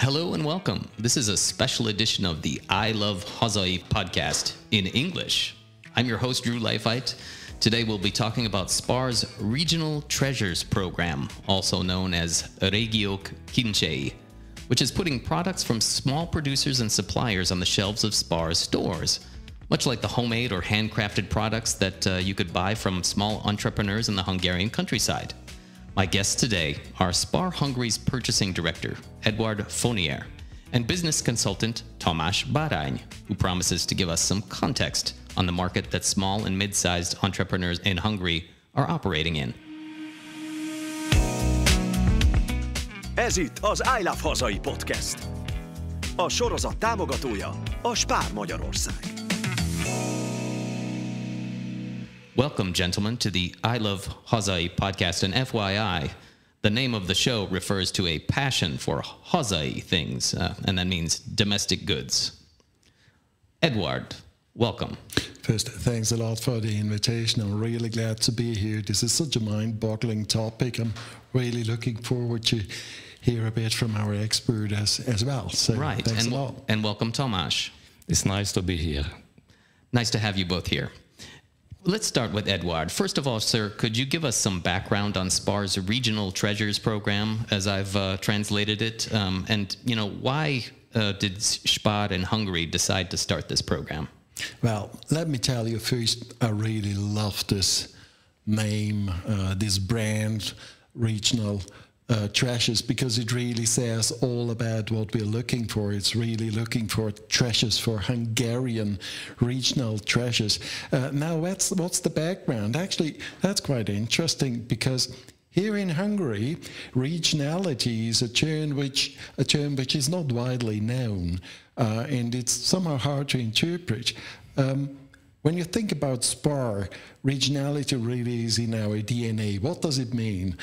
Hello and welcome. This is a special edition of the I Love Hazai podcast in English. I'm your host, Drew Leifheit. Today we'll be talking about SPAR's Regional Treasures program, also known as regionalitás, which is putting products from small producers and suppliers on the shelves of SPAR's stores, much like the homemade or handcrafted products that you could buy from small entrepreneurs in the Hungarian countryside. My guests today are SPAR Hungary's purchasing director, Eduard Vonier, and business consultant, Tamás Bárány, who promises to give us some context on the market that small and mid-sized entrepreneurs in Hungary are operating in. Ez itt az I Love Hazai podcast. A sorozat támogatója a SPAR Magyarország. Welcome, gentlemen, to the I Love Hazai podcast. And FYI, the name of the show refers to a passion for hazai things, and that means domestic goods. Eduard, welcome. First, thanks a lot for the invitation. I'm really glad to be here. This is such a mind-boggling topic. I'm really looking forward to hear a bit from our expert as well. So right, thanks a lot. And welcome, Tamás. It's nice to be here. Nice to have you both here. Let's start with Eduard. First of all, sir, could you give us some background on SPAR's Regional Treasures program, as I've translated it? And, you know, why did SPAR in Hungary decide to start this program? Well, let me tell you first, I really love this name, this brand, Regional Treasures, because it really says all about what we're looking for. It's really looking for treasures, for Hungarian regional treasures. Now, what's the background? Actually, that's quite interesting, because here in Hungary, regionality is a term which is not widely known, and it's somehow hard to interpret. When you think about SPAR, regionality really is in our DNA. What does it mean?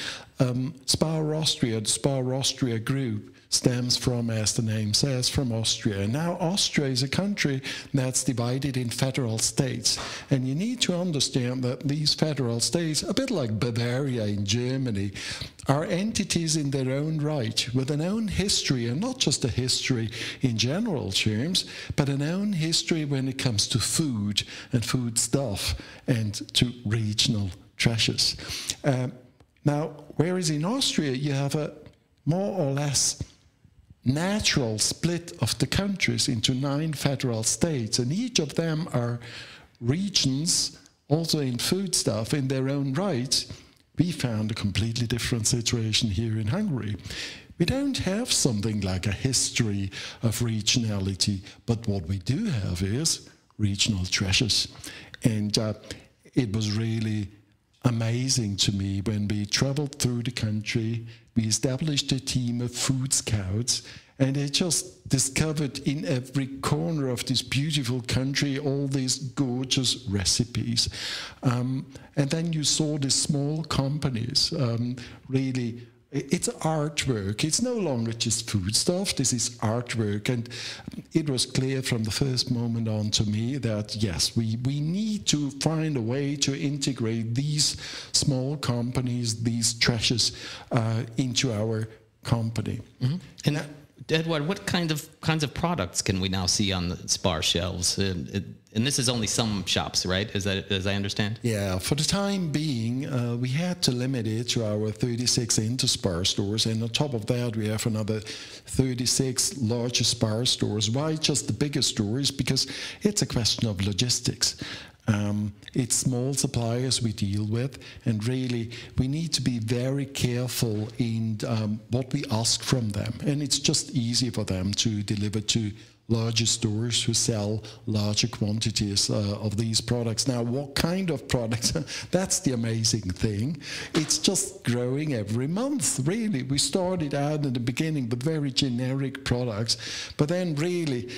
SPAR Austria, the SPAR Austria group, stems from, as the name says, from Austria. Now, Austria is a country that's divided in federal states. And you need to understand that these federal states, a bit like Bavaria in Germany, are entities in their own right, with an own history, and not just a history in general terms, but an own history when it comes to food and food stuff and to regional treasures. Now, whereas in Austria you have a more or less natural split of the countries into 9 federal states, and each of them are regions, also in food stuff, in their own right, we found a completely different situation here in Hungary. We don't have something like a history of regionality, but what we do have is regional treasures. And it was really amazing to me when we traveled through the country. We established a team of food scouts, and they just discovered in every corner of this beautiful country all these gorgeous recipes. And then you saw these small companies really. It's artwork. It's no longer just food stuff. This is artwork. And it was clear from the first moment on to me that, yes, we need to find a way to integrate these small companies, these treasures, into our company. Mm-hmm. And Eduard, what kinds of products can we now see on the SPAR shelves? And this is only some shops, right? As I understand? Yeah, for the time being, we had to limit it to our 36 Inter-SPAR stores, and on top of that, we have another 36 larger SPAR stores. Why just the bigger stores? Because it's a question of logistics. It's small suppliers we deal with, and really we need to be very careful in what we ask from them. And it's just easy for them to deliver to larger stores who sell larger quantities of these products. Now, what kind of products? That's the amazing thing. It's just growing every month, really. We started out in the beginning with very generic products, but then really,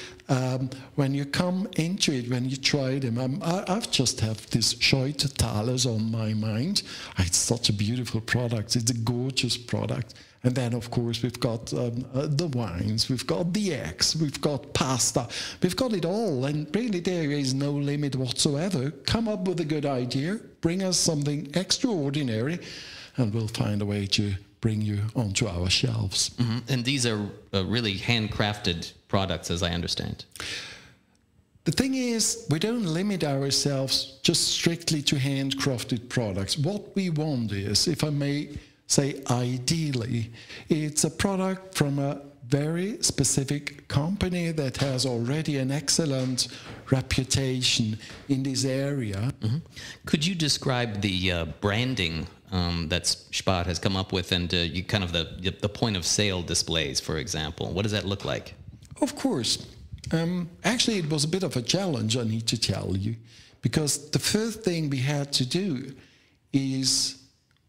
when you come into it, when you try them, I've just have this Scheutetaler on my mind. It's such a beautiful product. It's a gorgeous product. And then, of course, we've got the wines, we've got the eggs, we've got pasta, we've got it all. And really, there is no limit whatsoever. Come up with a good idea, bring us something extraordinary, and we'll find a way to bring you onto our shelves. And these are really handcrafted products, as I understand. The thing is, we don't limit ourselves just strictly to handcrafted products. What we want is, if I may say ideally, it's a product from a very specific company that has already an excellent reputation in this area. Could you describe the branding that SPAR has come up with, and you kind of the point of sale displays, for example? What does that look like? Of course. Actually, it was a bit of a challenge, I need to tell you, because the first thing we had to do is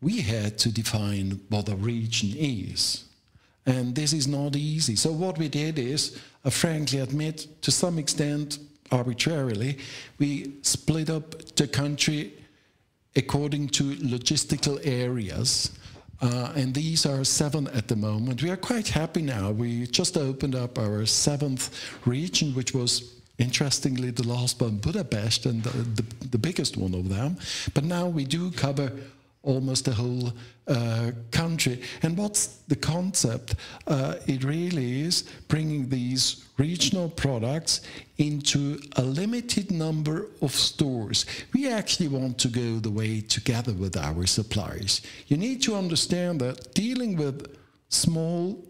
we had to define what a region is. And this is not easy. So what we did is, I frankly admit, to some extent, arbitrarily, we split up the country according to logistical areas. And these are 7 at the moment. We are quite happy now. We just opened up our 7th region, which was, interestingly, the last one, Budapest, and the biggest one of them. But now we do cover almost the whole country. And what's the concept? It really is bringing these regional products into a limited number of stores. We actually want to go the way together with our suppliers. You need to understand that dealing with small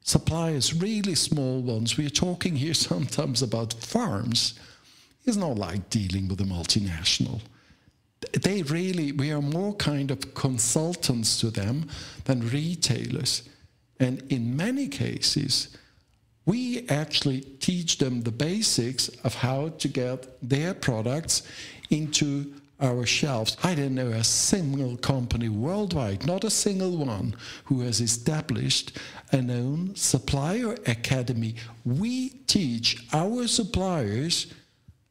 suppliers, really small ones, we're talking here sometimes about farms, is not like dealing with a multinational. We are more kind of consultants to them than retailers. And in many cases, we actually teach them the basics of how to get their products into our shelves. I don't know a single company worldwide, not a single one, who has established an own supplier academy. We teach our suppliers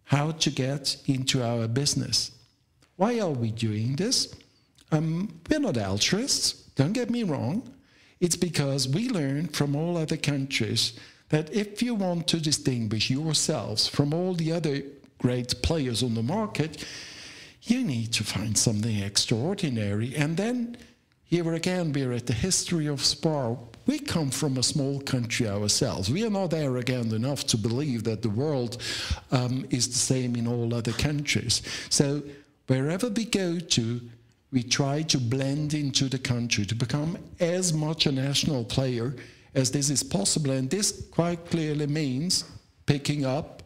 how to get into our business. Why are we doing this? We're not altruists, don't get me wrong. It's because we learned from all other countries that if you want to distinguish yourselves from all the other great players on the market, you need to find something extraordinary. And then, here again, we're at the history of SPAR. We come from a small country ourselves. We are not arrogant enough to believe that the world is the same in all other countries. So, wherever we go to, we try to blend into the country to become as much a national player as this is possible. And this quite clearly means picking up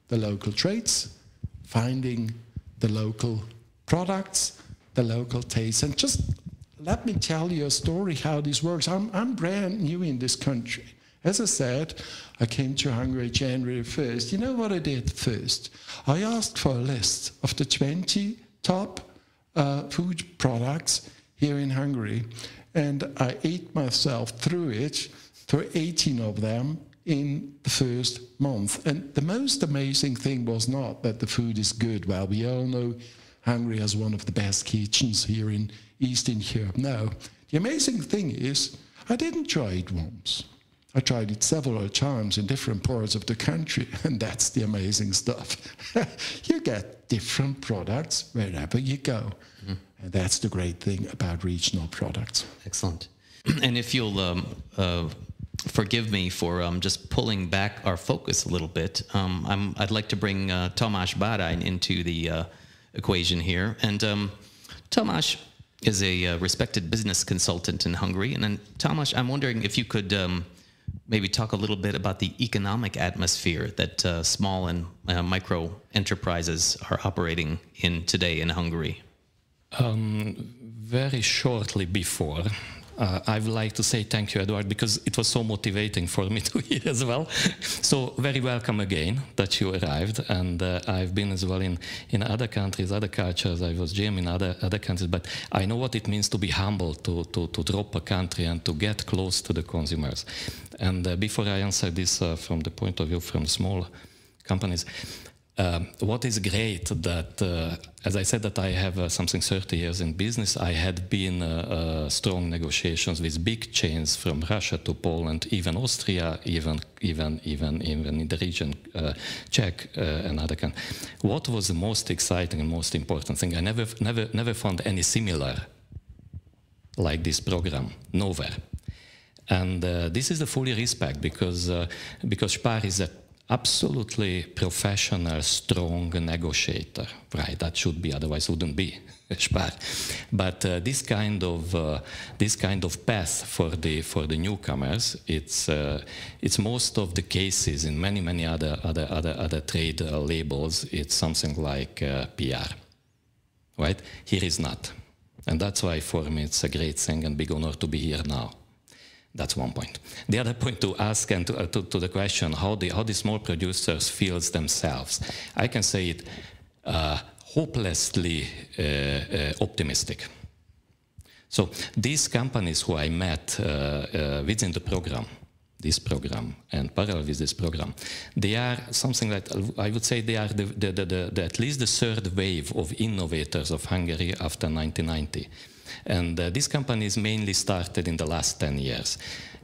the local traits, finding the local products, the local tastes. And just let me tell you a story how this works. I'm brand new in this country. As I said, I came to Hungary January 1st. You know what I did first? I asked for a list of the 20 top food products here in Hungary, and I ate myself through it, through 18 of them in the first month. And the most amazing thing was not that the food is good. Well, we all know Hungary has one of the best kitchens here in Eastern Europe. No, the amazing thing is I didn't try it once. I tried it several times in different parts of the country, and that's the amazing stuff. You get different products wherever you go. And that's the great thing about regional products. Excellent. And if you'll forgive me for just pulling back our focus a little bit, I'd like to bring Tamás Bárány into the equation here. And Tamás is a respected business consultant in Hungary. And then, Tamás, I'm wondering if you could maybe talk a little bit about the economic atmosphere that small and micro enterprises are operating in today in Hungary. Very shortly before, I would like to say thank you, Eduard, because it was so motivating for me to hear as well. So very welcome again that you arrived, and I've been as well in other countries, other cultures. I was GM in other countries, but I know what it means to be humble, to drop a country and to get close to the consumers. And before I answer this from the point of view from small companies, what is great that, as I said, that I have something 30 years in business, I had been strong negotiations with big chains from Russia to Poland, even Austria, even in the region, Czech and other countries. What was the most exciting and most important thing? I never found any similar like this program, nowhere. And this is the fully respect because SPAR is an absolutely professional, strong negotiator, right? That should be, otherwise wouldn't be SPAR. But this kind of path for the newcomers, it's most of the cases in many other trade labels. It's something like PR, right? Here is not, and that's why for me it's a great thing and big honor to be here now. That's one point. The other point to ask and to the question how the small producers feels themselves, I can say it hopelessly optimistic. So these companies who I met within the program, this program and parallel with this program, they are something like, I would say they are the at least the third wave of innovators of Hungary after 1990. And these companies mainly started in the last 10 years.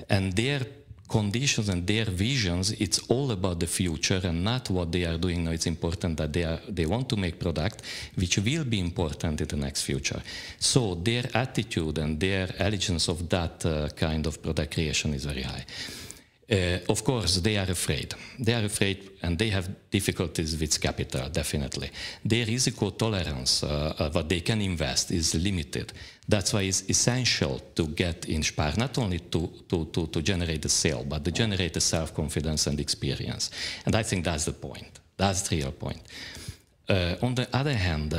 And their conditions and their visions, it's all about the future and not what they are doing now. It's important that they want to make product which will be important in the next future. So their attitude and their allegiance of that kind of product creation is very high. Of course, they are afraid. They are afraid and they have difficulties with capital, definitely. Their risiko tolerance, what they can invest, is limited. That's why it's essential to get in SPAR, not only to generate the sale, but to generate the self-confidence and experience. And I think that's the point. That's the real point. On the other hand,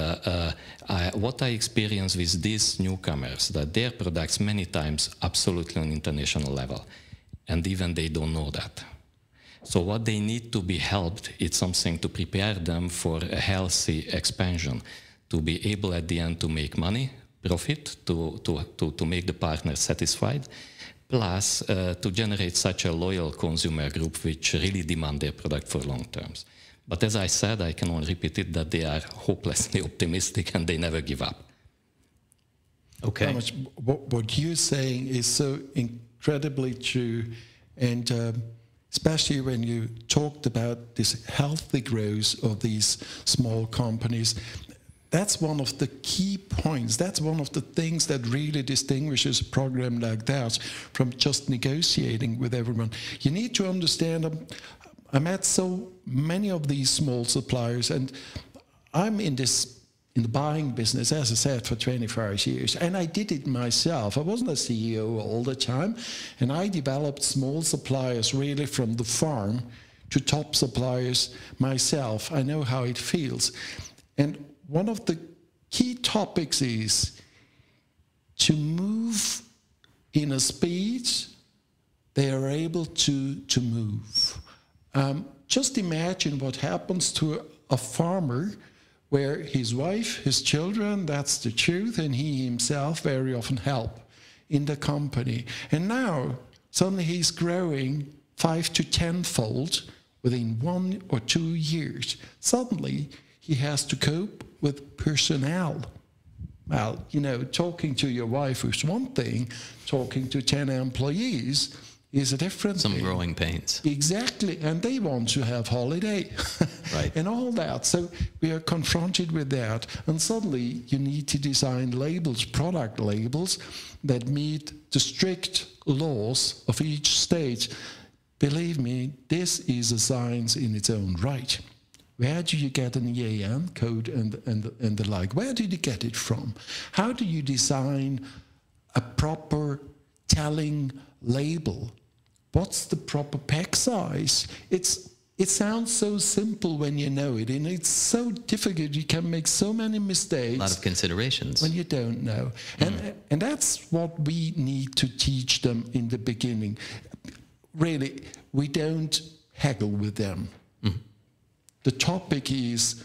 what I experience with these newcomers, that their products many times absolutely on international level. And even they don't know that. So what they need to be helped is something to prepare them for a healthy expansion, to be able at the end to make money, profit, to make the partner satisfied, plus to generate such a loyal consumer group which really demand their product for long terms. But as I said, I can only repeat it, that they are hopelessly optimistic and they never give up. Okay. Tamás, what you're saying is so incredibly true, and especially when you talked about this healthy growth of these small companies, that's one of the key points. That's one of the things that really distinguishes a program like that from just negotiating with everyone. You need to understand, I met so many of these small suppliers, and I'm in the buying business, as I said, for 25 years. And I did it myself. I wasn't a CEO all the time. And I developed small suppliers really from the farm to top suppliers myself. I know how it feels. And one of the key topics is to move in a speed they are able to move. Just imagine what happens to a farmer where his wife, his children, that's the truth, and he himself very often help in the company. And now, suddenly he's growing 5 to 10-fold within 1 or 2 years. Suddenly, he has to cope with personnel. Well, you know, talking to your wife is one thing, talking to 10 employees is a different thing. Some growing pains. Exactly, and they want to have holiday. Right. And all that. So we are confronted with that. And suddenly you need to design labels, product labels, that meet the strict laws of each state. Believe me, this is a science in its own right. Where do you get an EAN code and the like? Where did you get it from? How do you design a proper telling label? What's the proper pack size? It sounds so simple when you know it, and it's so difficult. You can make so many mistakes. A lot of considerations. When you don't know. And that's what we need to teach them in the beginning. Really, we don't haggle with them. Mm. The topic is,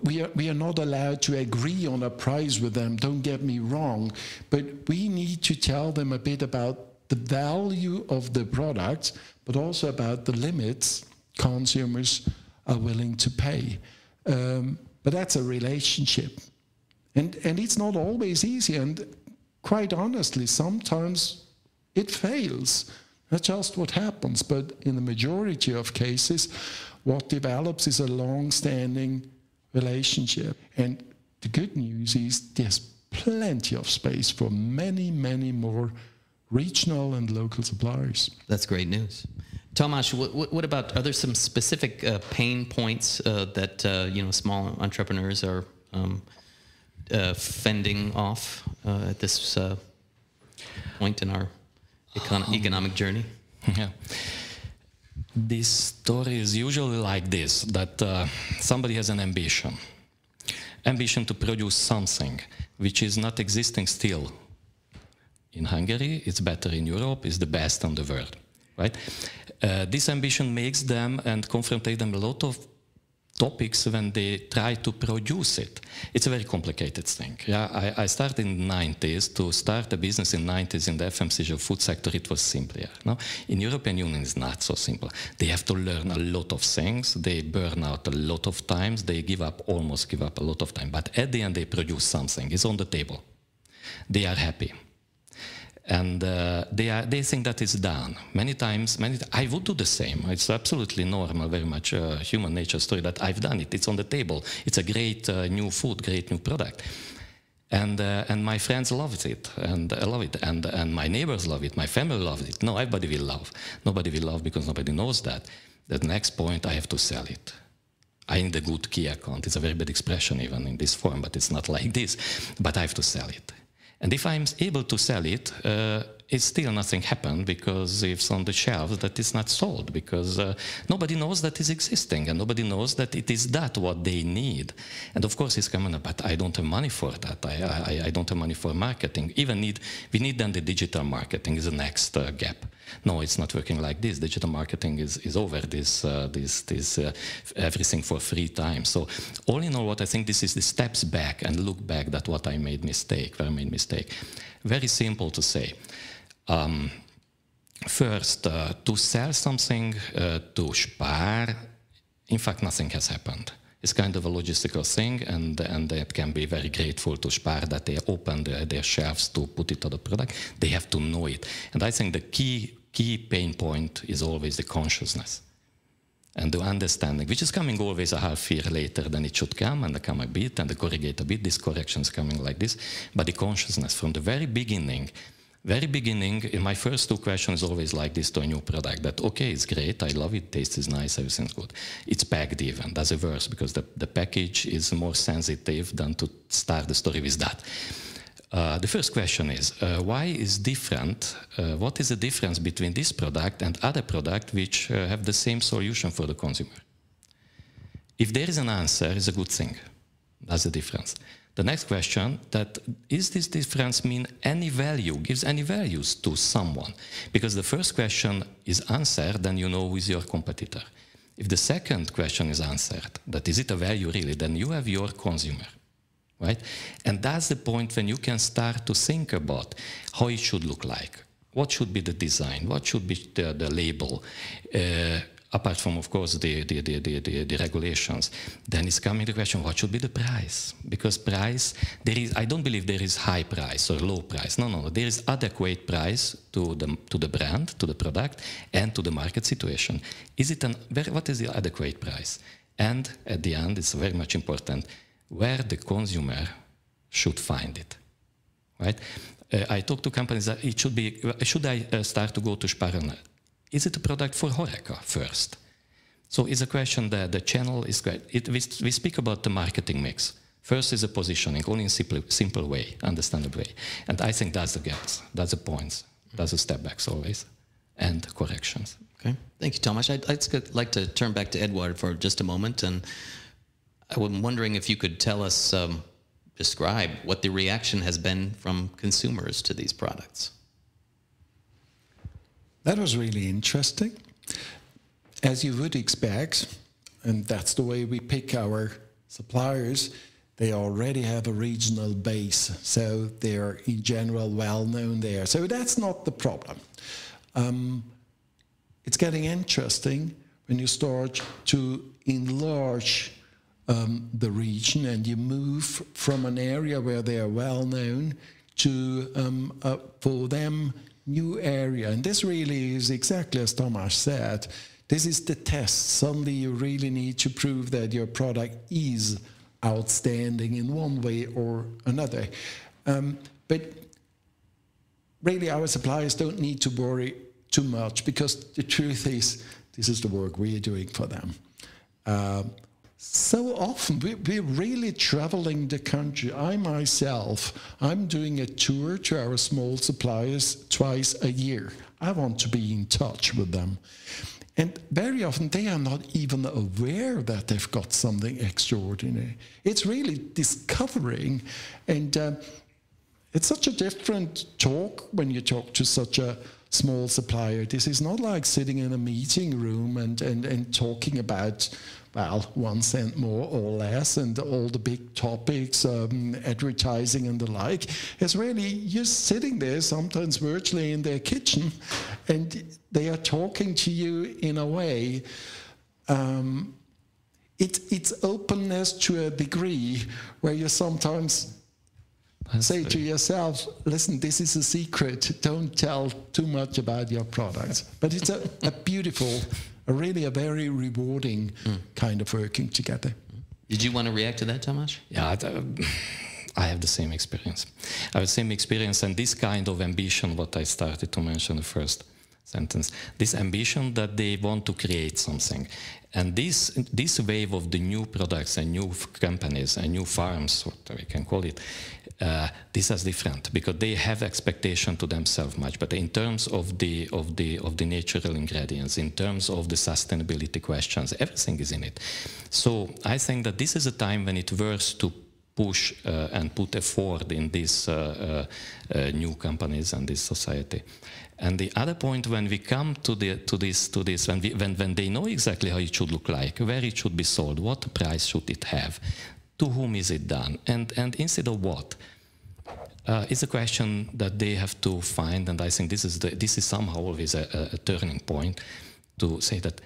we are not allowed to agree on a price with them, don't get me wrong, but we need to tell them a bit about the value of the product, but also about the limits consumers are willing to pay. But that's a relationship. And it's not always easy, and quite honestly, sometimes it fails. That's just what happens, but in the majority of cases, what develops is a long-standing relationship. And the good news is there's plenty of space for many, many more regional and local suppliers. That's great news. Tamás, what about, are there some specific pain points that small entrepreneurs are fending off at this point in our economic journey? Yeah. This story is usually like this, that somebody has an ambition to produce something which is not existing still in Hungary, it's better in Europe, it's the best in the world, right? This ambition makes them and confrontate them a lot of topics when they try to produce it. It's a very complicated thing. Yeah, I started in the 90s. To start a business in the 90s in the FMCG food sector, it was simpler. No? In European Union, it's not so simple. They have to learn a lot of things. They burn out a lot of times. They almost give up a lot of time. But at the end, they produce something. It's on the table. They are happy. And they think that it's done. Many times, I would do the same. It's absolutely normal, very much human nature story that I've done it. It's on the table. It's a great new food, great new product. And my friends love it, and I love it, and my neighbors love it, my family loves it. No, everybody will love. Nobody will love because nobody knows that. The next point, I have to sell it. I need a good key account. It's a very bad expression even in this form, but it's not like this. But I have to sell it. And if I'm able to sell it, it's still nothing happened because it's on the shelves that it's not sold because nobody knows that it's existing and nobody knows that it is that what they need. And of course it's coming up, but I don't have money for that. I don't have money for marketing. We need then the digital marketing is the next gap. No, it's not working like this. Digital marketing is over this everything for free time. So all in all, what I think this is the steps back and look back that what I made mistake, where I made mistake. Very simple to say. First, to sell something to SPAR, in fact, nothing has happened. It's kind of a logistical thing, and it can be very grateful to SPAR that they open their shelves to put it on the product. They have to know it. And I think the key pain point is always the consciousness and the understanding, which is coming always a half year later than it should come, and come a bit, and corrigate a bit. This correction is coming like this. But the consciousness from the very beginning, in my first two questions always like this to a new product, that okay, it's great, I love it, taste is nice, everything's good. It's packed even, that's a worse, because the package is more sensitive than to start the story with that. The first question is, why is different, what is the difference between this product and other products which have the same solution for the consumer? If there is an answer, it's a good thing. That's the difference. The next question, that is this difference mean any value, gives any values to someone? Because the first question is answered, then you know who is your competitor. If the second question is answered, that is it a value really, then you have your consumer, right? And that's the point when you can start to think about how it should look like. What should be the design? What should be the label? Apart from, of course, the regulations, then it's coming the question, what should be the price? Because price, I don't believe there is high price or low price. No, there is adequate price to the brand, to the product, and to the market situation. What is the adequate price? And at the end, it's very much important, where the consumer should find it, right? I talk to companies that it should be, should I start to go to SPAR? Is it a product for HoReCa first? So it's a question that the channel is great. We speak about the marketing mix. First is the positioning, only in simple way, understandable way. And I think that's the gaps, that's the points, that's the step backs always, and corrections. Okay, thank you, Tamás. I'd like to turn back to Eduard for just a moment, and I'm wondering if you could tell us, describe what the reaction has been from consumers to these products. That was really interesting. As you would expect, and that's the way we pick our suppliers, they already have a regional base, so they're in general well known there. So that's not the problem. It's getting interesting when you start to enlarge the region and you move from an area where they are well known to, for them, new area. And this really is exactly as Tamás said, this is the test. Suddenly you really need to prove that your product is outstanding in one way or another. But really, our suppliers don't need to worry too much, because the truth is, this is the work we're doing for them. So often, we're really traveling the country. I'm doing a tour to our small suppliers twice a year. I want to be in touch with them. And very often, they are not even aware that they've got something extraordinary. It's really discovering, and it's such a different talk when you talk to such a small supplier. This is not like sitting in a meeting room and talking about, well, 1 cent more or less and all the big topics, advertising and the like. It's really, you're sitting there sometimes virtually in their kitchen, and they are talking to you in a way. It's openness to a degree where you sometimes say to yourself, listen, this is a secret. Don't tell too much about your products. But it's a beautiful, really a very rewarding kind of working together. Did you want to react to that, Tamás? Yeah, I have the same experience. I have the same experience, and this kind of ambition, what I started to mention in the first sentence, this ambition that they want to create something. And this wave of the new products and new companies and new farms, what we can call it, this is different, because they have expectation to themselves much, but in terms of the natural ingredients, in terms of the sustainability questions, everything is in it. So I think that this is a time when it works to push and put effort in these new companies and this society. And the other point, when we come to this, when they know exactly how it should look like, where it should be sold, what price should it have, to whom is it done, and instead of what, it's a question that they have to find. And I think this is somehow always a turning point to say that,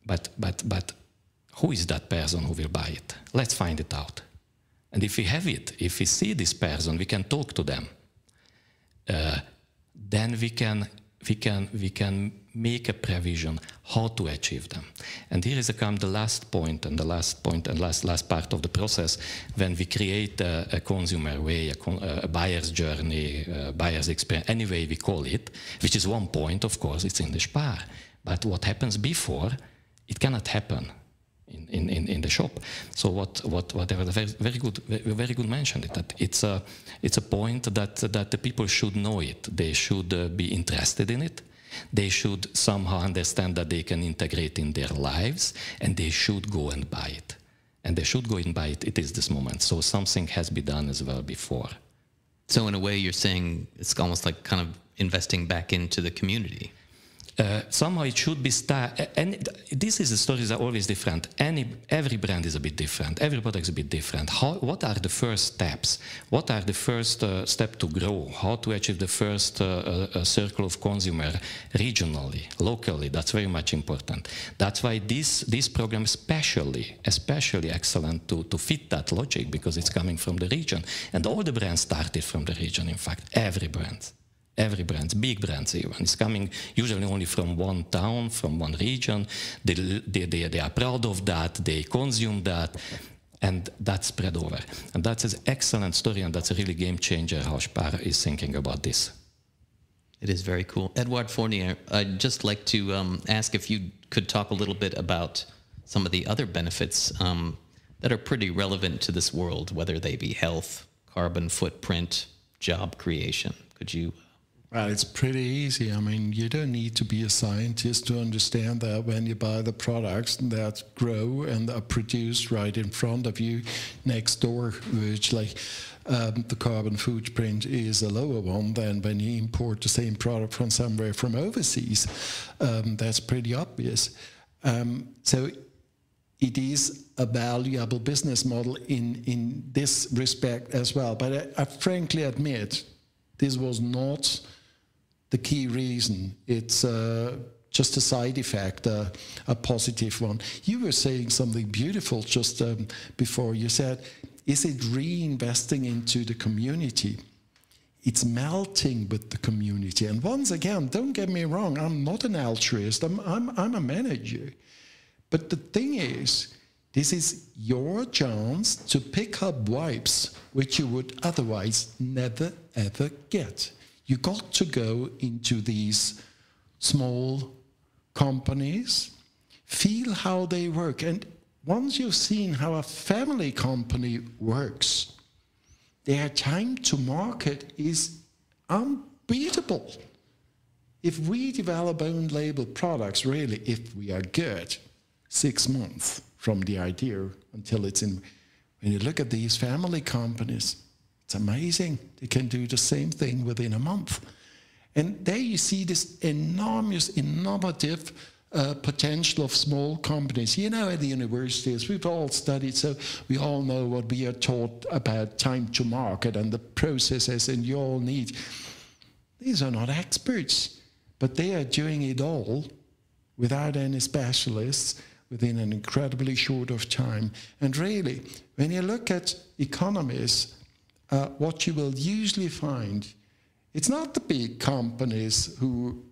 but who is that person who will buy it? Let's find it out. And if we have it, if we see this person, we can talk to them. Then we can make a provision how to achieve them. And here is the last point and last part of the process, when we create a consumer way, a buyer's journey, buyer's experience, any way we call it, which is one point, of course, it's in the SPAR. But what happens before, it cannot happen in the shop. So whatever, very good mentioned it, that it's a point that the people should know it. They should be interested in it. They should somehow understand that they can integrate in their lives, and they should go and buy it. And they should go and buy it. It is this moment. So something has been done as well before. So in a way, you're saying it's almost like kind of investing back into the community. Somehow it should be and this is the stories are always different. Every brand is a bit different. Every product is a bit different. What are the first steps? What are the first step to grow? How to achieve the first circle of consumer regionally, locally? That's very much important. That's why this program especially excellent to fit that logic, because it's coming from the region, and all the brands started from the region. In fact, every brand, big brands even, is coming usually only from one town, from one region. They are proud of that, they consume that, and that's spread over. And that's an excellent story, and that's a really game changer how SPAR is thinking about this. It is very cool. Eduard Vonier, I'd just like to ask if you could talk a little bit about some of the other benefits that are pretty relevant to this world, whether they be health, carbon footprint, job creation. Could you... Well, it's pretty easy. I mean, you don't need to be a scientist to understand that when you buy the products that grow and are produced right in front of you, next door, which the carbon footprint is a lower one than when you import the same product from somewhere from overseas. That's pretty obvious. So it is a valuable business model in this respect as well. But I frankly admit, this was not the key reason. It's just a side effect, a positive one. You were saying something beautiful just before. You said, is it reinvesting into the community? It's melting with the community. And once again, don't get me wrong, I'm not an altruist. I'm a manager. But the thing is, this is your chance to pick up vibes which you would otherwise never, ever get. You got to go into these small companies, feel how they work. And once you've seen how a family company works, their time to market is unbeatable. If we develop own label products, really, if we are good, 6 months from the idea until it's in. When you look at these family companies, it's amazing. They can do the same thing within a month. And there you see this enormous, innovative potential of small companies. You know, at the universities, we've all studied, so we all know what we are taught about time to market and the processes, and you all need. These are not experts, but they are doing it all without any specialists within an incredibly short of time. And really, when you look at economies, what you will usually find, it's not the big companies who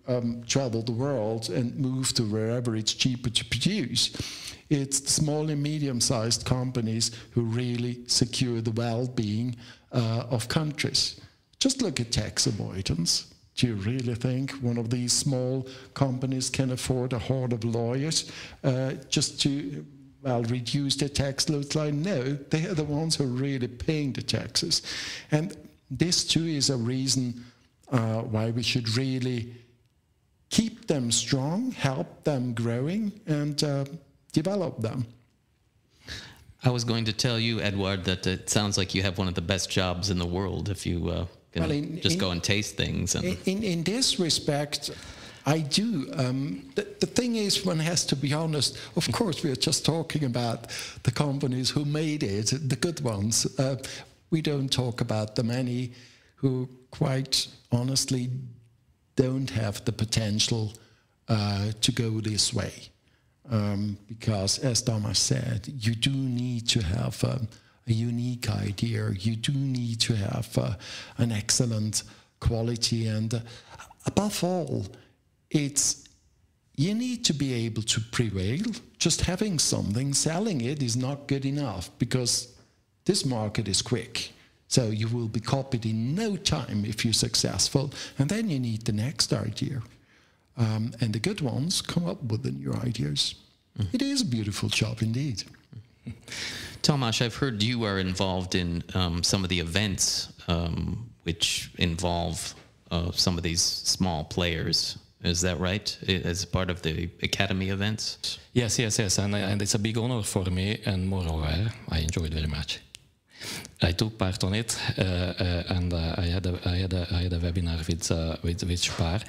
travel the world and move to wherever it's cheaper to produce. It's the small and medium-sized companies who really secure the well-being of countries. Just look at tax avoidance. Do you really think one of these small companies can afford a horde of lawyers just to, well, reduce their tax loads? Like, no, they are the ones who are really paying the taxes. And this, too, is a reason why we should really keep them strong, help them growing, and develop them. I was going to tell you, Eduard, that it sounds like you have one of the best jobs in the world if you can just go and taste things. And in this respect, I do. The thing is, one has to be honest. Of course, we are just talking about the companies who made it, the good ones. We don't talk about the many who, quite honestly, don't have the potential to go this way. Because, as Tamás said, you do need to have a unique idea. You do need to have an excellent quality. And above all, you need to be able to prevail. Just having something, selling it is not good enough, because this market is quick. So you will be copied in no time if you're successful. And then you need the next idea. And the good ones come up with the new ideas. Mm-hmm. It is a beautiful job indeed. Tamás, I've heard you are involved in some of the events which involve some of these small players. Is that right? As part of the Academy events? Yes. And it's a big honor for me, and moreover, I enjoy it very much. I took part on it, and I had a webinar with SPAR,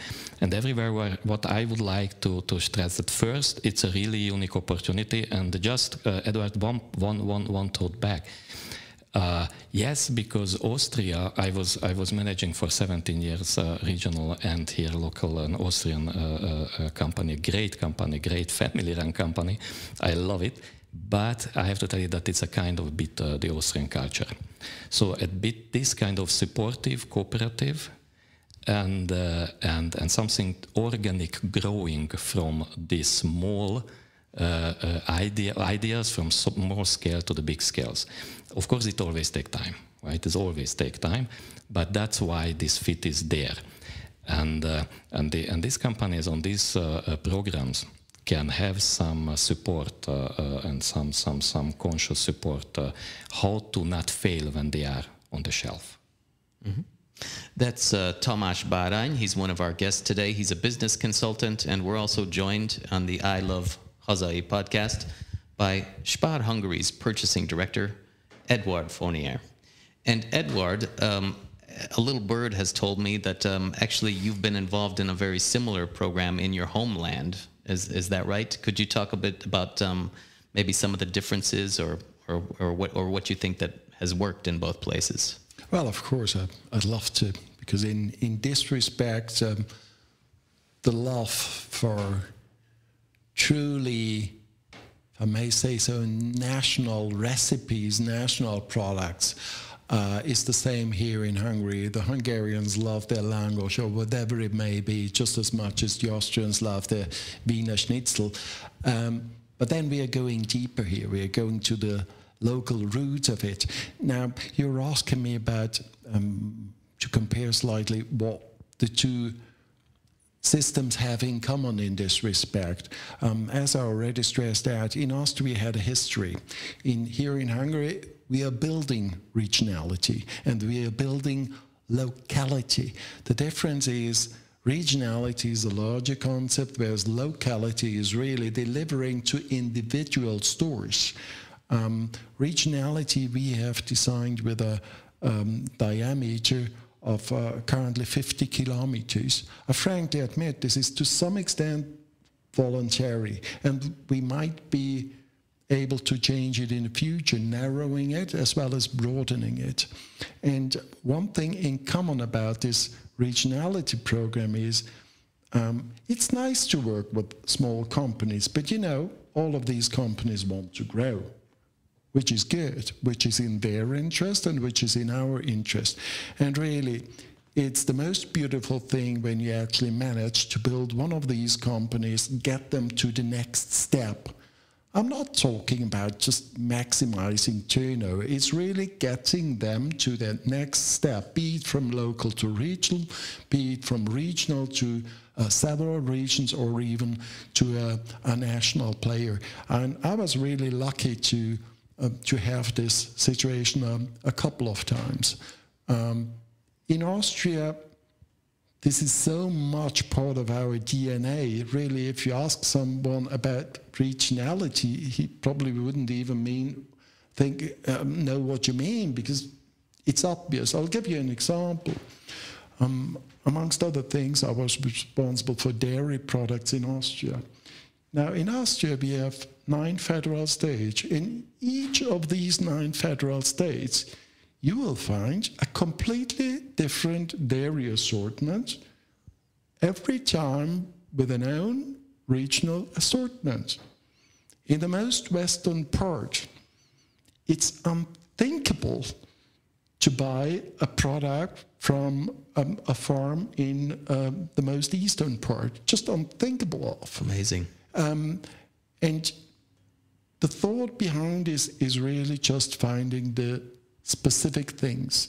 and everywhere what I would like to stress that first, it's a really unique opportunity, and just Eduard, one thought back. Yes, because Austria, I was managing for 17 years regional and here local and Austrian company, great family-run company. I love it. But I have to tell you that it's a kind of bit the Austrian culture. So a bit this kind of supportive, cooperative, and something organic growing from these small ideas from small scale to the big scales. Of course, it always takes time, right? It always takes time, but that's why this fit is there. And these companies on these programs can have some support and some conscious support how to not fail when they are on the shelf. Mm-hmm. That's Tamás Bárány. He's one of our guests today. He's a business consultant, and we're also joined on the I Love Hazai podcast by SPAR Hungary's purchasing director, Eduard Vonier. And Eduard, a little bird has told me that actually you've been involved in a very similar program in your homeland. Is that right? Could you talk a bit about maybe some of the differences or what you think that has worked in both places? Well, of course, I'd love to, because in this respect, the love for truly, if I may say so, national recipes, national products, is the same here in Hungary. The Hungarians love their langosh, or whatever it may be, just as much as the Austrians love their Wiener Schnitzel. But then we are going deeper here. We are going to the local roots of it. Now, you're asking me about, to compare slightly, what the two systems have in common in this respect. As I already stressed out, in Austria we had a history. Here in Hungary, we are building regionality and we are building locality. The difference is regionality is a larger concept, whereas locality is really delivering to individual stores. Regionality we have designed with a diameter of currently 50 kilometers. I frankly admit this is to some extent voluntary, and we might be able to change it in the future, narrowing it as well as broadening it. And one thing in common about this regionality program is it's nice to work with small companies, but you know, all of these companies want to grow, which is good, which is in their interest and which is in our interest. And really, it's the most beautiful thing when you actually manage to build one of these companies, get them to the next step. I'm not talking about just maximizing turnover. It's really getting them to that next step, be it from local to regional, be it from regional to several regions, or even to a national player. And I was really lucky to have this situation a couple of times. In Austria, this is so much part of our DNA. Really, if you ask someone about regionality, he probably wouldn't even know what you mean, because it's obvious. I'll give you an example. Amongst other things, I was responsible for dairy products in Austria. Now, in Austria, we have 9 federal states. In each of these 9 federal states, you will find a completely different dairy assortment every time with an own regional assortment. In the most western part, it's unthinkable to buy a product from a farm in the most eastern part. Just unthinkable of. Amazing. And the thought behind this is really just finding the specific things.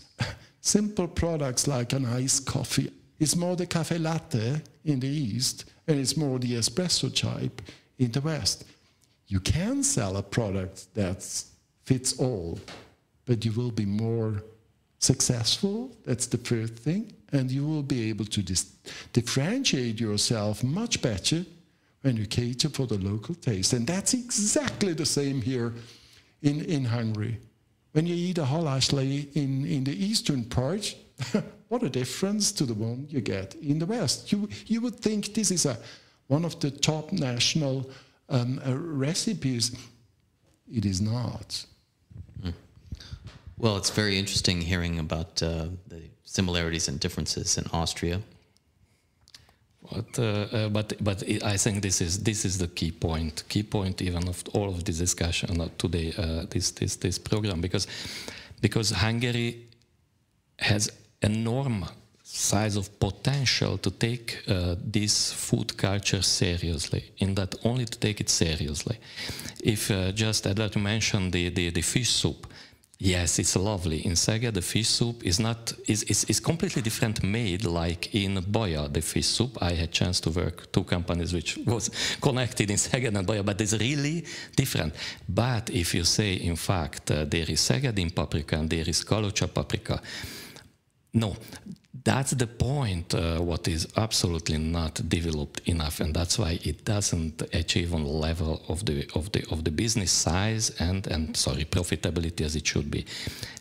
Simple products like an iced coffee. It's more the cafe latte in the east, and it's more the espresso type in the west. You can sell a product that fits all, but you will be more successful, that's the first thing, and you will be able to differentiate yourself much better when you cater for the local taste. And that's exactly the same here in Hungary. When you eat a halászlé in the eastern part, what a difference to the one you get in the west. You would think this is one of the top national recipes. It is not. Well, it's very interesting hearing about the similarities and differences in Austria. But I think this is the key point even of all of this discussion today, this program, because Hungary has enormous size of potential to take this food culture seriously, in that only to take it seriously. If just Eduard mentioned the fish soup. Yes, it's lovely. In Szeged, the fish soup is completely different made, like in Baja, the fish soup. I had chance to work 2 companies which was connected in Szeged and Baja, but it's really different. But if you say, in fact, there is Szegedin paprika and there is Kalocsa paprika, no, that's the point. What is absolutely not developed enough, and that's why it doesn't achieve on the level of the business size and profitability as it should be.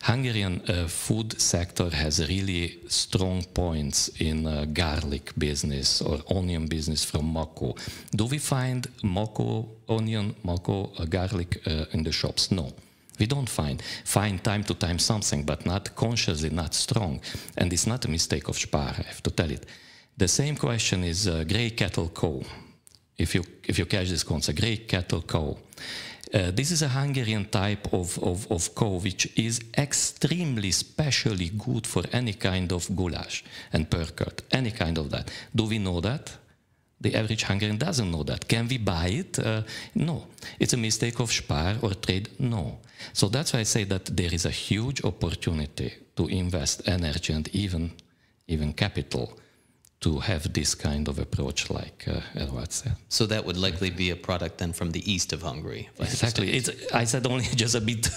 Hungarian food sector has really strong points in garlic business or onion business from Mako. Do we find Mako onion, Mako garlic in the shops? No. We don't find time to time something, but not consciously, not strong. And it's not a mistake of SPAR, I have to tell it. The same question is grey cattle cow. If you catch this concept, grey cattle cow. This is a Hungarian type of cow which is extremely specially good for any kind of goulash and pörkölt, any kind of that. Do we know that? The average Hungarian doesn't know that. Can we buy it? No. It's a mistake of SPAR or trade? No. So that's why I say that there is a huge opportunity to invest energy and even capital to have this kind of approach, like Eduard said. So that would likely be a product then from the east of Hungary. Exactly. I said only just a bit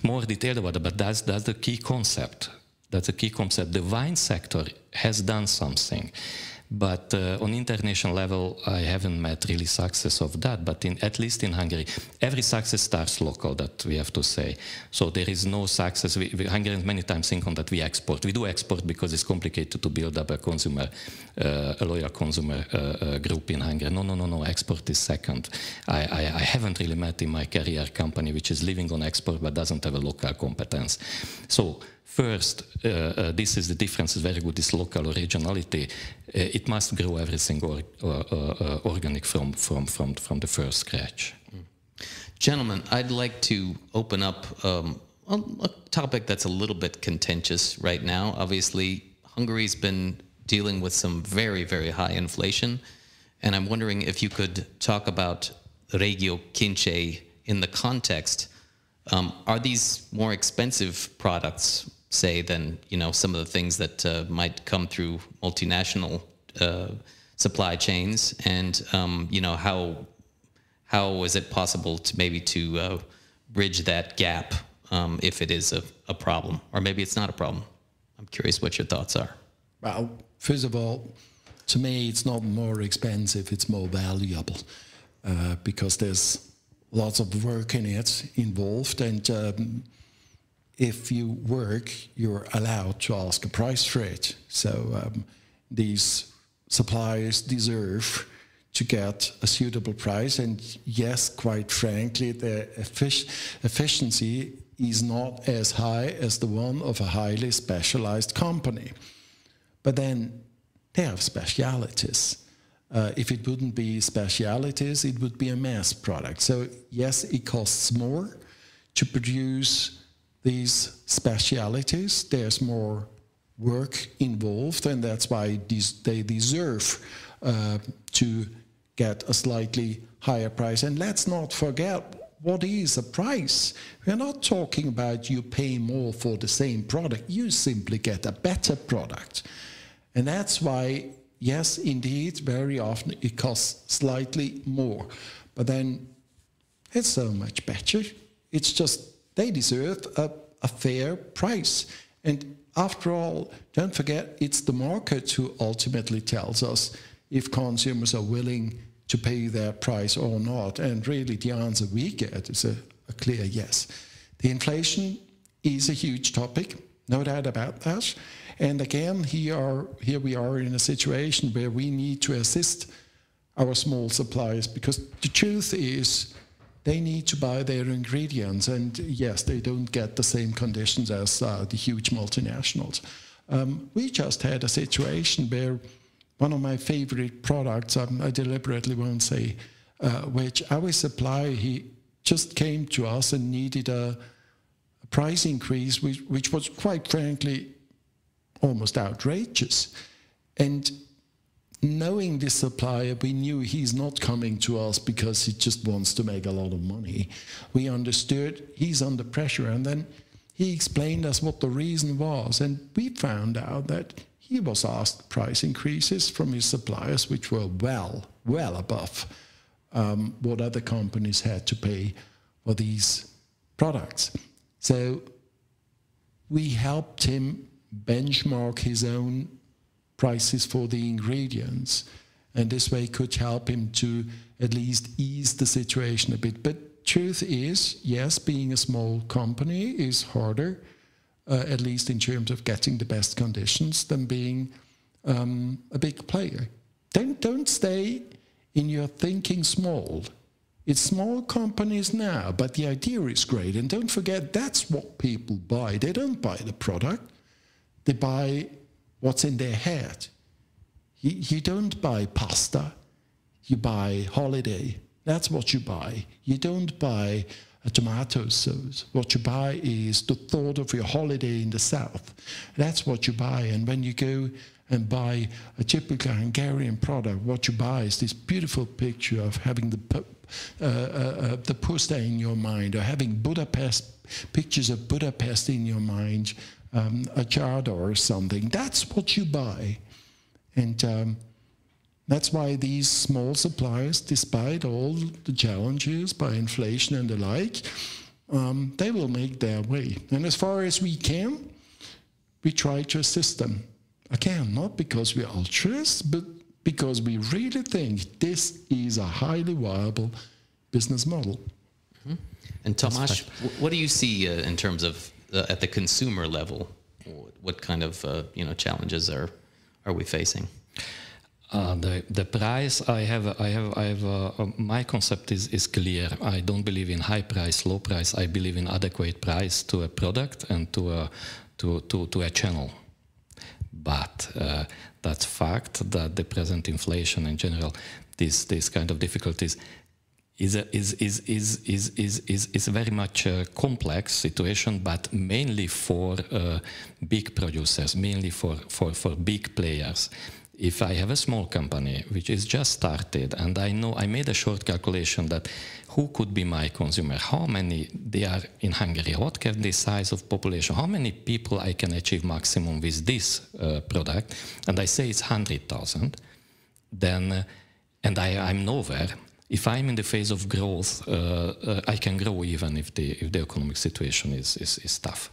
more detailed about it, but that's the key concept. That's the key concept. The wine sector has done something, but on international level, I haven't met really success of that. But at least in Hungary, every success starts local, that we have to say. So there is no success. Hungarians many times think on that we export. We do export because it's complicated to build up a loyal consumer group in Hungary. No. Export is second. I haven't really met in my career a company which is living on export but doesn't have a local competence. So first, this is the difference, is very good, this local or regionality. It must grow everything organic from the first scratch. Gentlemen, I'd like to open up a topic that's a little bit contentious right now. Obviously, Hungary's been dealing with some very, very high inflation, and I'm wondering if you could talk about Régió Kincsei in the context. Are these more expensive products, say, than some of the things that might come through multinational supply chains, and how is it possible to maybe bridge that gap if it is a problem, or maybe it's not a problem? I'm curious what your thoughts are. Well, first of all, to me, it's not more expensive; it's more valuable because there's lots of work in it involved, and if you work, you're allowed to ask a price for it. So these suppliers deserve to get a suitable price. And yes, quite frankly, the efficiency is not as high as the one of a highly specialized company. But then they have specialities. If it wouldn't be specialities, it would be a mass product. So yes, it costs more to produce these specialities. There's more work involved, and that's why they deserve to get a slightly higher price. And let's not forget, what is a price? We're not talking about you pay more for the same product. You simply get a better product. And that's why, yes, indeed, very often it costs slightly more. But then it's so much better. It's just they deserve a fair price. And after all, don't forget, it's the market who ultimately tells us if consumers are willing to pay their price or not. And really the answer we get is a clear yes. The inflation is a huge topic, no doubt about that. And again, here we are in a situation where we need to assist our small suppliers, because the truth is they need to buy their ingredients, and yes, they don't get the same conditions as the huge multinationals. We just had a situation where one of my favorite products, I deliberately won't say which, our supplier, he just came to us and needed a price increase, which was quite frankly almost outrageous. And knowing this supplier, we knew he's not coming to us because he just wants to make a lot of money. We understood he's under pressure, and then he explained us what the reason was, and we found out that he was asked price increases from his suppliers which were well above what other companies had to pay for these products. So we helped him benchmark his own prices for the ingredients, and this way could help him to at least ease the situation a bit. But truth is, yes, being a small company is harder, at least in terms of getting the best conditions, than being a big player. Don't stay in your thinking small. It's small companies now, but the idea is great. And don't forget, that's what people buy. They don't buy the product. They buy what's in their head. You don't buy pasta. You buy holiday. That's what you buy. You don't buy a tomato sauce. What you buy is the thought of your holiday in the south. That's what you buy. And when you go and buy a typical Hungarian product, what you buy is this beautiful picture of having the poster in your mind, or having Budapest, pictures of Budapest in your mind, a Jada or something. That's what you buy. And that's why these small suppliers, despite all the challenges by inflation and the like, they will make their way. And as far as we can, we try to assist them. Again, not because we're altruists, but because we really think this is a highly viable business model. Mm-hmm. And Tamás, what do you see in terms of at the consumer level? What kind of challenges are we facing? The price my concept is clear. I don't believe in high price, low price. I believe in adequate price to a product and to a channel. But that's fact that the present inflation in general, this kind of difficulties, is very much a complex situation, but mainly for big producers, mainly for big players. If I have a small company which is just started, and I made a short calculation that who could be my consumer, how many they are in Hungary, what can the size of population, how many people I can achieve maximum with this product, and I say it's 100,000, then, and I'm nowhere. If I'm in the phase of growth, I can grow even if the economic situation is tough,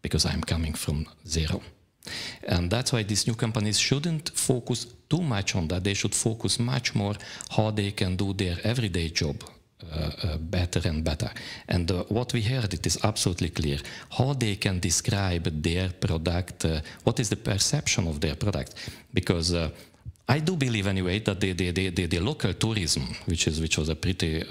because I'm coming from zero. And that's why these new companies shouldn't focus too much on that. They should focus much more how they can do their everyday job better and better. And what we heard, it is absolutely clear how they can describe their product, what is the perception of their product. Because I do believe anyway that the local tourism, which was a pretty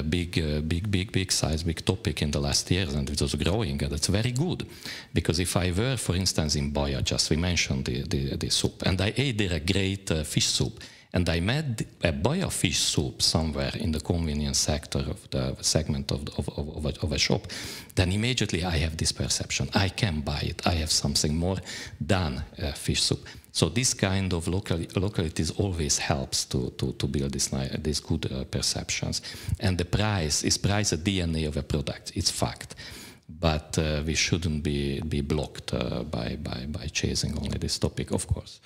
big size, big topic in the last years, and it was growing, and it's very good. Because if I were, for instance, in Baja, just we mentioned the soup, and I ate there a great fish soup, and I met a Baja fish soup somewhere in the convenience sector of the segment of a shop, then immediately I have this perception. I can buy it. I have something more than fish soup. So this kind of localities always helps to build these good perceptions. And the price is the DNA of a product. It's fact. But we shouldn't be blocked by chasing only this topic, of course.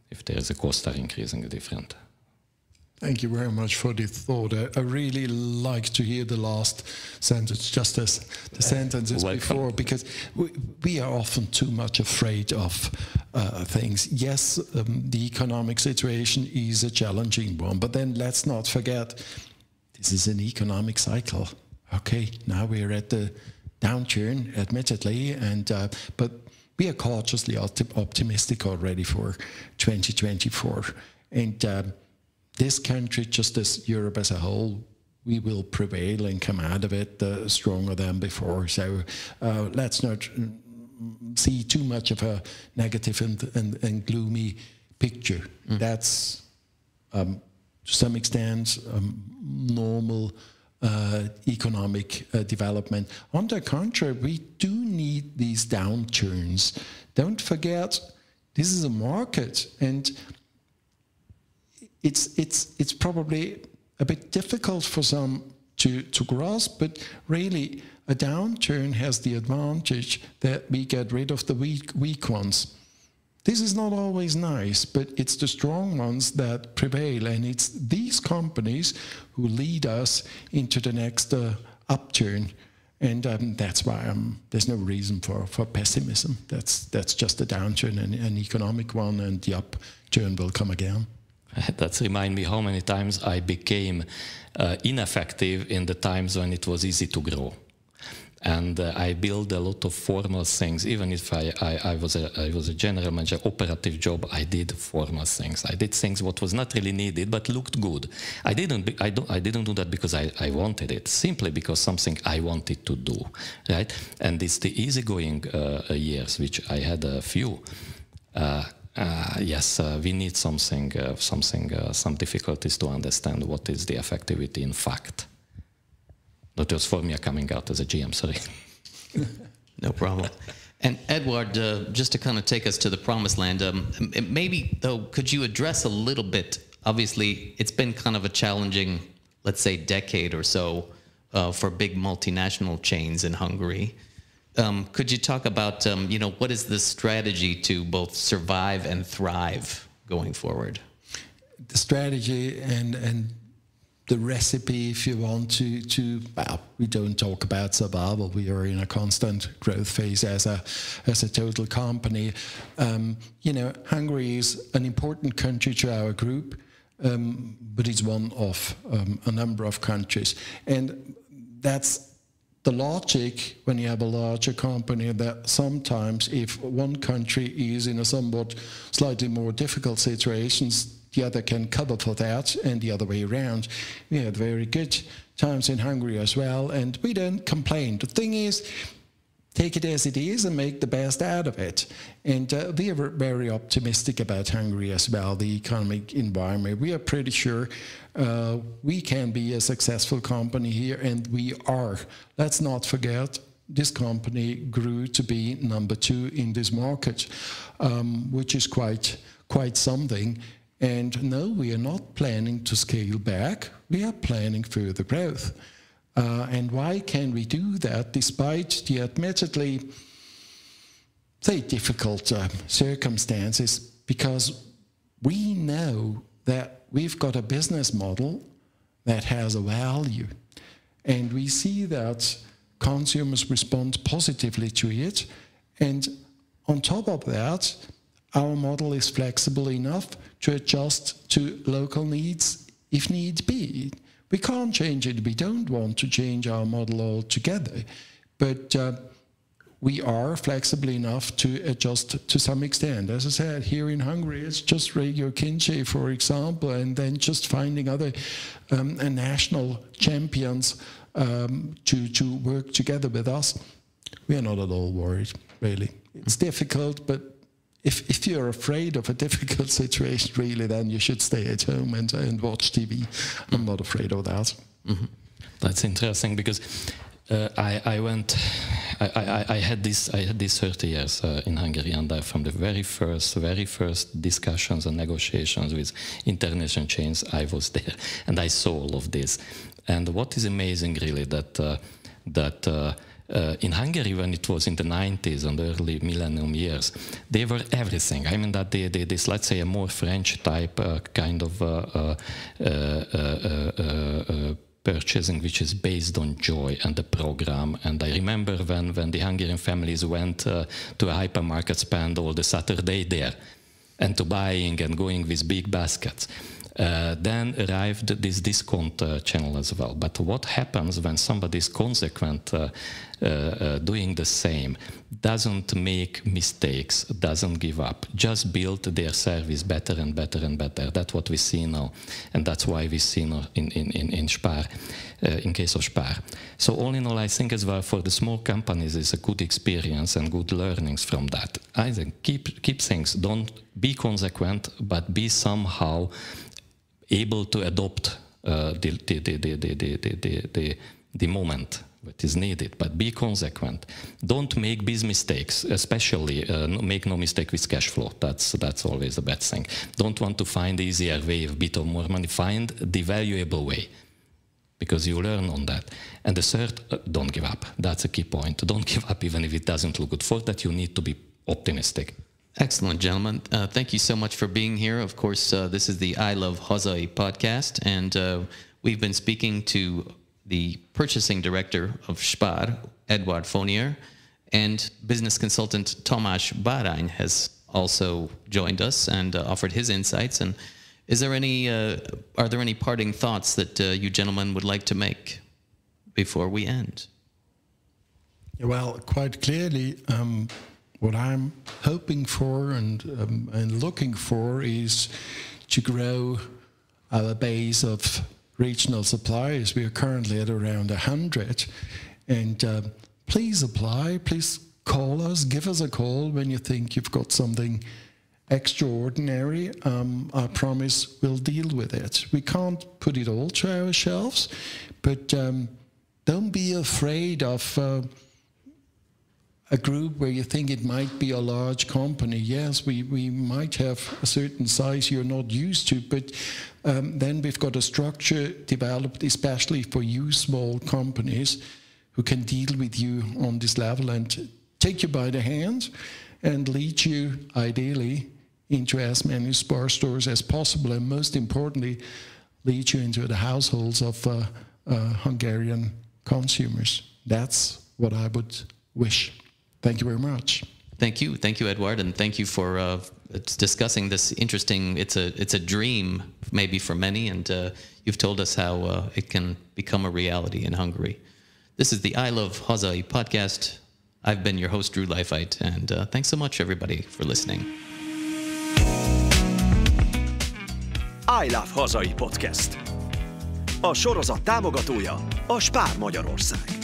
If there's a cost are increasing, different. Thank you very much for the thought. I really like to hear the last sentence, just as the sentences before, because we are often too much afraid of things. Yes, the economic situation is a challenging one, but then let's not forget, this is an economic cycle. Okay, now we're at the downturn, admittedly, and but we are cautiously optimistic already for 2024. And this country, just as Europe as a whole, we will prevail and come out of it stronger than before. So let's not see too much of a negative and gloomy picture. That's, to some extent, normal economic development. On the contrary, we do need these downturns. Don't forget, this is a market, and it's probably a bit difficult for some to grasp, but really a downturn has the advantage that we get rid of the weak ones. This is not always nice, but it's the strong ones that prevail, and it's these companies who lead us into the next upturn. And that's why there's no reason for pessimism. That's just a downturn, an economic one, and the upturn will come again. That reminds me how many times I became ineffective in the times when it was easy to grow. And I built a lot of formal things. Even if I was a general manager, operative job, I did formal things. I did things what was not really needed, but looked good. I didn't do that because I wanted it, simply because something I wanted to do, right? And it's the easygoing years, which I had a few. Yes, we need some difficulties to understand what is the effectivity in fact. That was for me coming out as a GM, sorry. No problem. And Eduard, just to kind of take us to the promised land, maybe, though, could you address a little bit, obviously, it's been kind of a challenging, let's say, decade or so for big multinational chains in Hungary. Could you talk about, what is the strategy to both survive and thrive going forward? The strategy and the recipe, if you want to well, we don't talk about survival. We are in a constant growth phase as a total company. Hungary is an important country to our group, but it's one of a number of countries. And that's the logic when you have a larger company, that sometimes if one country is in a somewhat slightly more difficult situations, the other can cover for that, and the other way around. We had very good times in Hungary as well, and we don't complain. The thing is, take it as it is and make the best out of it. And we are very optimistic about Hungary as well, the economic environment. We are pretty sure we can be a successful company here, and we are. Let's not forget, this company grew to be number 2 in this market, which is quite something. And no, we are not planning to scale back. We are planning further growth. And why can we do that despite the admittedly, say, difficult circumstances? Because we know that we've got a business model that has a value. And we see that consumers respond positively to it. And on top of that, our model is flexible enough to adjust to local needs if need be. We can't change it. We don't want to change our model altogether. But we are flexible enough to adjust to some extent. As I said, here in Hungary, it's just Radio Kincsé, for example, and then just finding other national champions to work together with us. We are not at all worried, really. It's difficult, but if you're afraid of a difficult situation, really, then you should stay at home and watch TV. I'm not afraid of that. Mm-hmm. That's interesting, because I had this 30 years in Hungary, and from the very first discussions and negotiations with international chains, I was there, and I saw all of this. And what is amazing, really, that in Hungary, when it was in the 90s and early millennium years, they were everything. I mean that this, let's say, a more French type kind of purchasing, which is based on joy and the program. And I remember when the Hungarian families went to a hypermarket, spend all the Saturday there, and to buying and going with big baskets. Then arrived this discount channel as well. But what happens when somebody is consequent doing the same, doesn't make mistakes, doesn't give up, just build their service better and better and better. That's what we see now, and that's why we see now in SPAR, in case of SPAR. So all in all, I think as well for the small companies is a good experience and good learnings from that. I think keep things, don't be consequent, but be somehow able to adopt the moment that is needed, but be consequent. Don't make big mistakes, especially make no mistake with cash flow. That's always a bad thing. Don't want to find the easier way, a bit of more money. Find the valuable way, because you learn on that. And the third, don't give up. That's a key point. Don't give up even if it doesn't look good. For that, you need to be optimistic. Excellent, gentlemen. Thank you so much for being here. Of course, this is the I Love Hazai podcast, and we've been speaking to the purchasing director of SPAR, Eduard Vonier, and business consultant Tamás Bárány has also joined us and offered his insights. And are there any parting thoughts that you gentlemen would like to make before we end? Well, quite clearly, what I'm hoping for and looking for is to grow our base of regional suppliers. We are currently at around 100, and please apply, please call us, give us a call when you think you've got something extraordinary. I promise we'll deal with it. We can't put it all to our shelves, but don't be afraid of a group where you think it might be a large company. Yes, we might have a certain size you're not used to, but then we've got a structure developed especially for you small companies who can deal with you on this level and take you by the hand and lead you, ideally, into as many SPAR stores as possible, and most importantly, lead you into the households of Hungarian consumers. That's what I would wish. Thank you very much. Thank you, Eduard, and thank you for discussing this interesting. It's a dream, maybe for many, and you've told us how it can become a reality in Hungary. This is the I Love Hazai podcast. I've been your host, Drew Leifheit, and thanks so much, everybody, for listening. I Love Hazai podcast. A sorozat támogatója a SPAR Magyarország.